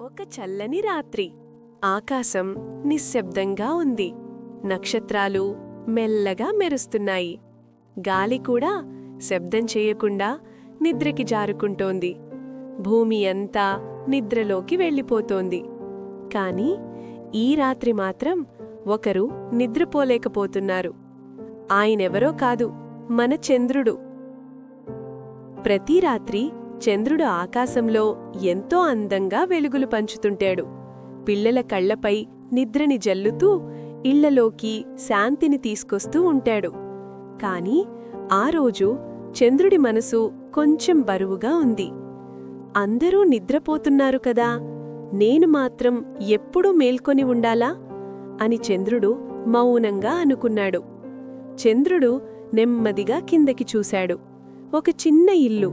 ఒక చల్లని రాత్రి. ఆకాశం నిశ్శబ్దంగా ఉంది. నక్షత్రాలు మెల్లగా మెరుస్తున్నాయి. గాలి కూడా శబ్దం చేయకుండా నిద్రకి జారుకుంటోంది. భూమి అంతా నిద్రలోకి వెళ్ళిపోతోంది. కాని ఈ రాత్రి మాత్రం ఒకరు నిద్రపోలేకపోతున్నారు. ఆయనెవరో కాదు, మన చంద్రుడు. ప్రతి రాత్రి చంద్రుడు ఆకాశంలో ఎంతో అందంగా వెలుగులు పంచుతుంటాడు. పిల్లల కళ్లపై నిద్రని జల్లుతూ ఇళ్లలోకి శాంతిని తీసుకొస్తూ ఉంటాడు. కాని ఆ రోజు చంద్రుడి మనసు కొంచెం బరువుగా ఉంది. అందరూ నిద్రపోతున్నారు కదా, నేను మాత్రం ఎప్పుడూ మేల్కొని ఉండాలా అని చంద్రుడు మౌనంగా అనుకున్నాడు. చంద్రుడు నెమ్మదిగా కిందకి చూశాడు. ఒక చిన్న ఇల్లు,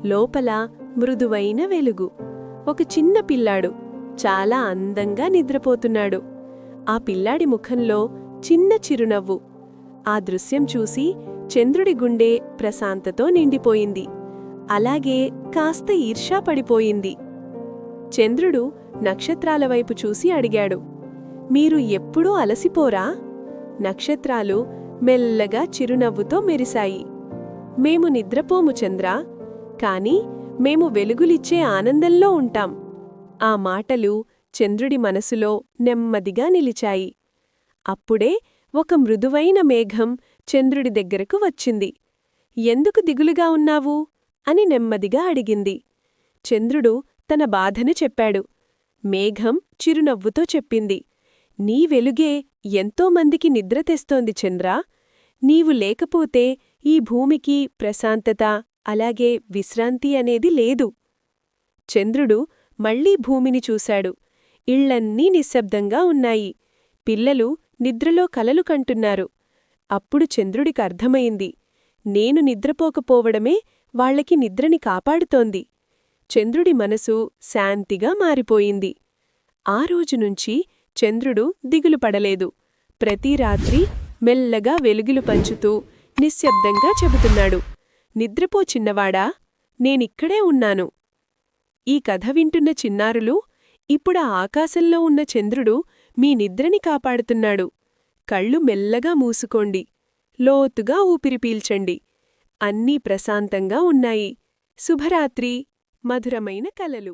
లోపల మృదువైన వెలుగు. ఒక చిన్న పిల్లాడు చాలా అందంగా నిద్రపోతున్నాడు. ఆ పిల్లాడి ముఖంలో చిన్న చిరునవ్వు. ఆ దృశ్యం చూసి చంద్రుడి గుండె ప్రశాంతతో నిండిపోయింది. అలాగే కాస్త ఈర్ష్యా పడిపోయింది. చంద్రుడు నక్షత్రాల వైపు చూసి అడిగాడు, మీరు ఎప్పుడూ అలసిపోరా? నక్షత్రాలు మెల్లగా చిరునవ్వుతో మెరిశాయి. మేము నిద్రపోము చంద్రా, కాని మేము వెలుగులిచ్చే ఆనందంలో ఉంటాం. ఆ మాటలు చంద్రుడి మనసులో నెమ్మదిగా నిలిచాయి. అప్పుడే ఒక మృదువైన మేఘం చంద్రుడి దగ్గరకు వచ్చింది. ఎందుకు దిగులుగా ఉన్నావు అని నెమ్మదిగా అడిగింది. చంద్రుడు తన బాధను చెప్పాడు. మేఘం చిరునవ్వుతో చెప్పింది, నీ వెలుగే ఎంతోమందికి నిద్ర తెస్తోంది చంద్రా. నీవు లేకపోతే ఈ భూమికి ప్రశాంతత, అలాగే విశ్రాంతి అనేది లేదు. చంద్రుడు మళ్లీ భూమిని చూశాడు. ఇళ్లన్నీ నిశ్శబ్దంగా ఉన్నాయి. పిల్లలు నిద్రలో కలలు కంటున్నారు. అప్పుడు చంద్రుడికర్థమైంది, నేను నిద్రపోకపోవడమే వాళ్లకి నిద్రని కాపాడుతోంది. చంద్రుడి మనసు శాంతిగా మారిపోయింది. ఆ రోజునుంచి చంద్రుడు దిగులు పడలేదు. ప్రతి రాత్రి మెల్లగా వెలుగులు పంచుతూ నిశ్శబ్దంగా చెబుతున్నాడు, నిద్రపో చిన్నవాడా, నేనిక్కడే ఉన్నాను. ఈ కథ వింటున్న చిన్నారులు, ఇప్పుడు ఆకాశంలో ఉన్న చంద్రుడు మీ నిద్రని కాపాడుతున్నాడు. కళ్ళు మెల్లగా మూసుకోండి. లోతుగా ఊపిరి పీల్చండి. అన్నీ ప్రశాంతంగా ఉన్నాయి. శుభరాత్రి. మధురమైన కలలు.